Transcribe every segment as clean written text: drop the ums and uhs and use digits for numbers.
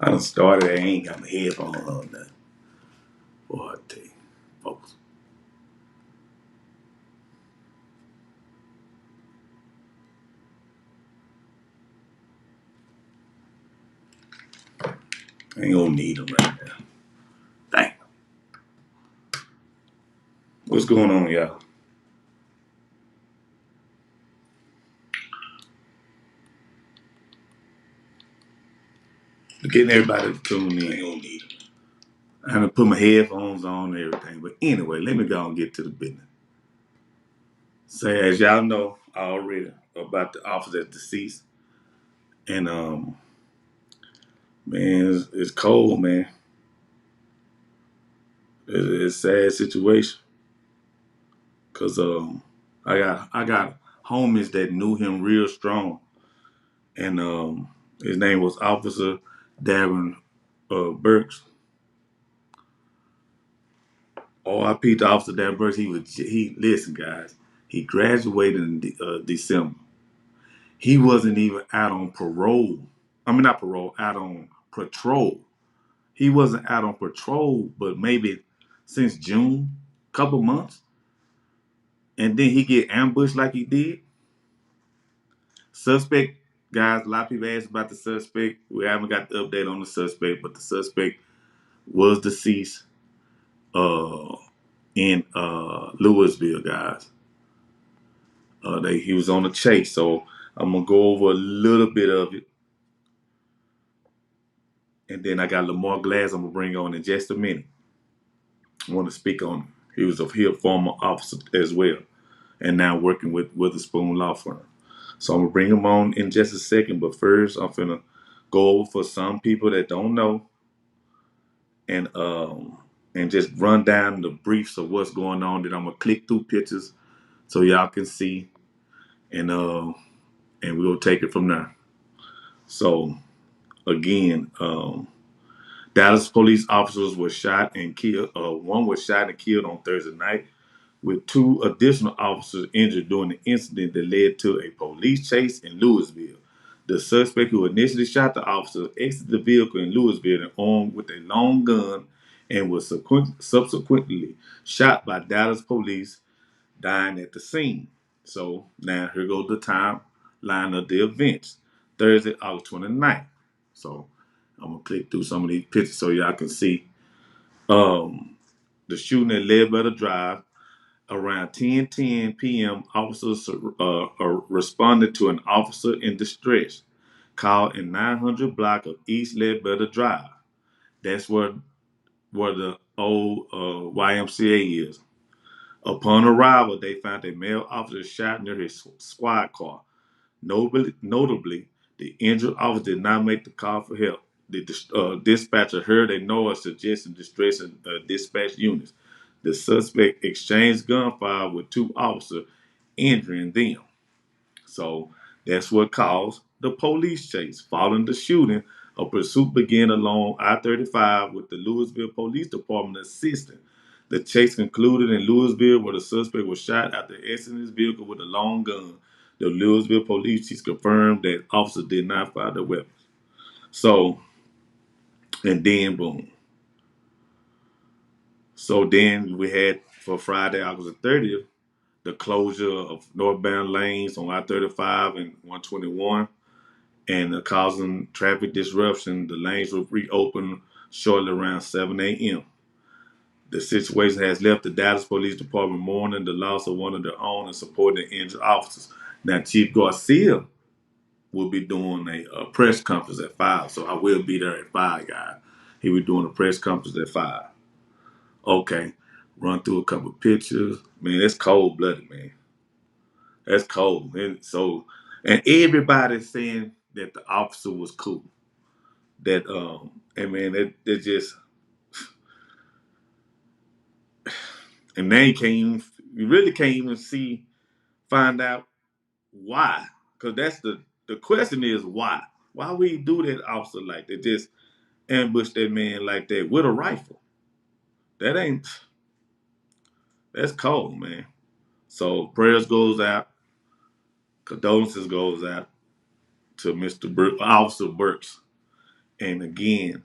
I done started. I ain't got my headphones on now. Boy, I tell you, folks. I ain't gonna need them right now. Dang. What's going on, y'all? Getting everybody to tune in. Ain't gonna need them. I done put my headphones on and everything. But anyway, let me go and get to the business. Say, as y'all know already about the officer that's deceased. And, man, it's cold, man. It's a sad situation. Cause I got homies that knew him real strong, and his name was Officer Darren Burks. R.I.P. to Officer Darren Burks. He listen, guys. He graduated in December. He wasn't even out on parole. I mean, not parole, out on patrol. He wasn't out on patrol, but maybe since June, couple months, and then he get ambushed like he did. Suspect, guys, a lot of people asked about the suspect. We haven't got the update on the suspect, but the suspect was deceased in Lewisville, guys. He was on a chase, so I'm gonna go over a little bit of it, and then I got Lamar Glass I'm gonna bring on in just a minute. I want to speak on him. He a former officer as well, and now working with Witherspoon Law Firm. So I'm gonna bring him on in just a second, but first I'm gonna go over for some people that don't know and just run down the briefs of what's going on. Then I'm gonna click through pictures so y'all can see, and we'll take it from there. So again, Dallas police officers were shot and killed. One was shot and killed on Thursday night, with two additional officers injured during the incident that led to a police chase in Lewisville. The suspect who initially shot the officer exited the vehicle in Lewisville and armed with a long gun and was subsequently shot by Dallas police, dying at the scene. So now here goes the timeline of the events. Thursday, August 29th. So I'm going to click through some of these pictures so y'all can see the shooting at Ledbetter Drive. Around 10:10 p.m., officers responded to an officer in distress called in 900 block of East Ledbetter Drive. That's where the old YMCA is. Upon arrival, they found a male officer shot near his squad car. Notably, the injured officer did not make the call for help. The dispatcher heard a noise suggesting distress and dispatch units. The suspect exchanged gunfire with two officers, injuring them. So that's what caused the police chase. Following the shooting, a pursuit began along I-35 with the Lewisville Police Department assisting. The chase concluded in Lewisville where the suspect was shot after exiting his vehicle with a long gun. The Lewisville police chief confirmed that officers did not fire the weapons. So, and then boom. So then we had for Friday, August the 30th, the closure of northbound lanes on I-35 and 121 and causing traffic disruption. The lanes will reopen shortly around 7 a.m. The situation has left the Dallas Police Department mourning the loss of one of their own and supporting the injured officers. Now, Chief Garcia will be doing a press conference at 5, so I will be there at 5, guys. He will be doing a press conference at 5. Okay, run through a couple of pictures. Man, that's cold-blooded, man. That's cold. And everybody's saying that the officer was cool. That and man, that just and now you really can't even find out why, because that's the question is why. Why would he do that, officer, like that? Just ambush that man like that with a rifle? That ain't that's cold, man. So prayers goes out, condolences goes out to Officer Burks, And again,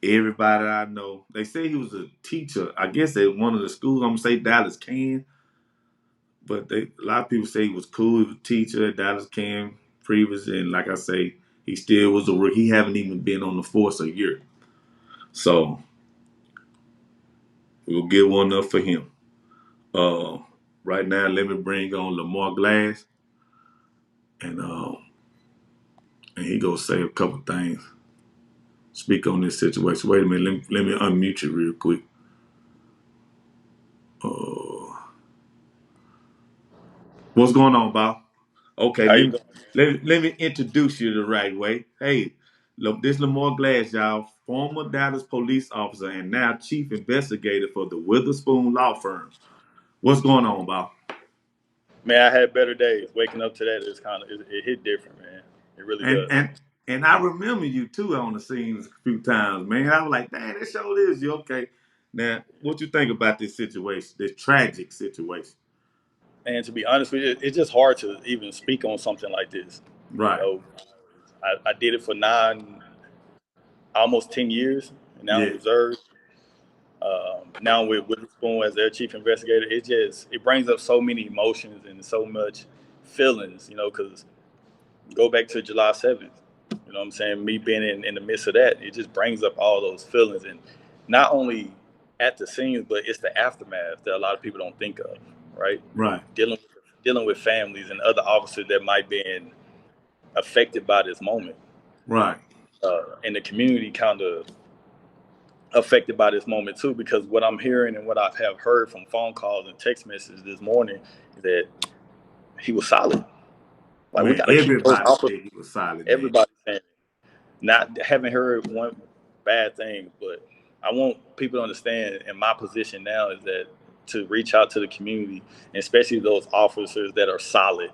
everybody I know, they say he was a teacher. I guess at one of the schools. I'm gonna say Dallas Can, but a lot of people say he was cool. He was a teacher at Dallas Can previously, and like I say, he still was a. He haven't even been on the force a year. So we'll get one up for him. Uh, right now, let me bring on Lamar Glass, and he gonna say a couple things. Speak on this situation. Wait a minute. Let me unmute you real quick. Uh, what's going on, Bob? Okay, How you doing? let me introduce you the right way. Hey, look, this Lamar Glass, y'all, former Dallas police officer and now chief investigator for the Witherspoon Law Firm. What's going on, Bob? Man, I had better days. Waking up to that is it hit different, man. It really And does. and and I remember you too on the scenes a few times, man. I was like, dang, that show is you okay. Now, what you think about this situation, this tragic situation? And to be honest with you, it's just hard to even speak on something like this. You Right. know, I did it for almost 10 years, and now I'm Yeah. reserved. Now with Witherspoon as their chief investigator, it brings up so many emotions and so much feelings. Because go back to July 7th. You know what I'm saying? Me being in the midst of that, it just brings up all those feelings. And not only at the scenes, but it's the aftermath that a lot of people don't think of, right? Right. Dealing with families and other officers that might be affected by this moment. Right. And the community kind of affected by this moment too, because what I'm hearing and what I have heard from phone calls and text messages this morning is that he was solid. Like we Man, got to keep those everybody officers. said he was solid, man. Everybody saying not haven't heard one bad thing, but I want people to understand. In my position now is that to reach out to the community, and especially those officers that are solid,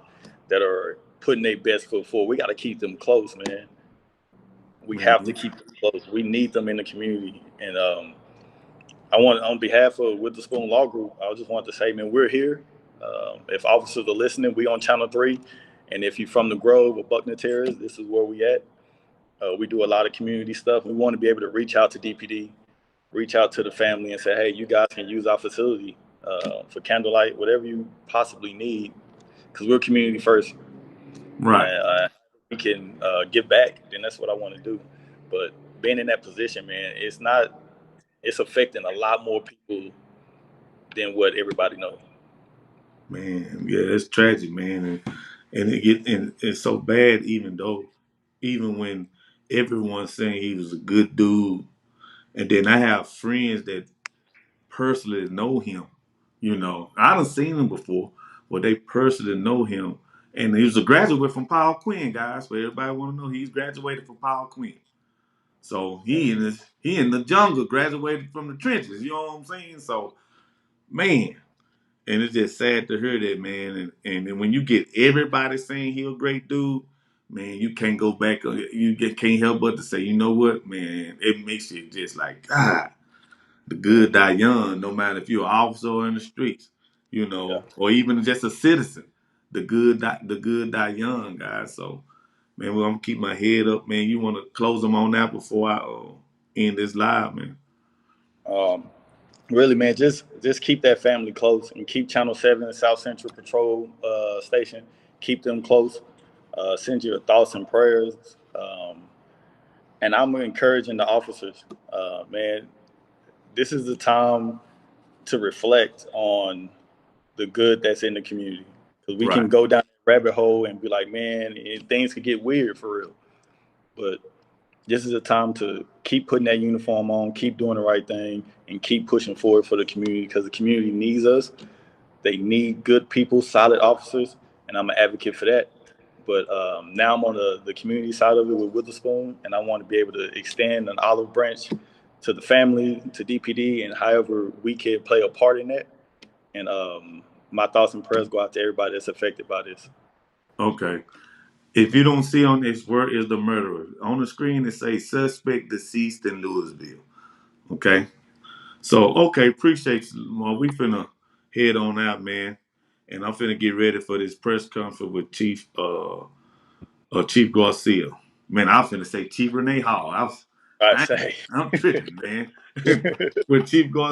that are putting their best foot forward. We got to keep them close, man. We Man, have to keep them close. We need them in the community, and I want on behalf of With the Spoon Law Group, I just want to say, man, we're here. If officers are listening, we on Channel 3, and if you're from the Grove or Buckner Terrace, this is where we at. We do a lot of community stuff. We want to be able to reach out to DPD, reach out to the family, and say, hey, you guys can use our facility for candlelight, whatever you possibly need, because we're community first. right. We can give back, then that's what I want to do. But being in that position, man, it's not. It's affecting a lot more people than what everybody knows. Man, yeah, it's tragic, man, and it's so bad. Even when everyone's saying he was a good dude, and then I have friends that personally know him. You know, I done seen him before, but they personally know him, and he was a graduate from Paul Quinn, guys. For everybody want to know, he's graduated from Paul Quinn. So he in the jungle, graduated from the trenches. You know what I'm saying? So man. And it's just sad to hear that, man. And then when you get everybody saying he a great dude, man, you can't go back. Can't help but to say, you know what, man? It makes you just like, God, the good die young. No matter if you're an officer or in the streets, Yeah. or even just a citizen, the good die young, guys. So, man, well, I'm gonna keep my head up, man. You want to close them on that before I end this live, man? Um, really, man, just keep that family close and keep Channel 7 South Central Patrol Station. Keep them close. Send your thoughts and prayers. And I'm encouraging the officers, man. This is the time to reflect on the good that's in the community, because we Right. can go down that rabbit hole and be like, man, things could get weird for real. But this is a time to keep putting that uniform on, keep doing the right thing, and keep pushing forward for the community, because the community needs us. They need good people, solid officers, and I'm an advocate for that. But now I'm on the community side of it with Witherspoon, and I want to be able to extend an olive branch to the family, to DPD, and however we can play a part in that. And my thoughts and prayers go out to everybody that's affected by this. Okay. If you don't see on this, where is the murderer? On the screen, it says suspect deceased in Lewisville. Okay. So, okay, appreciate you, Lamar. We finna head on out, man. And I'm finna get ready for this press conference with Chief Chief Garcia. Man, I was finna say Chief Renee Hall. I Dang, say. I'm tripping, man. When Chief goes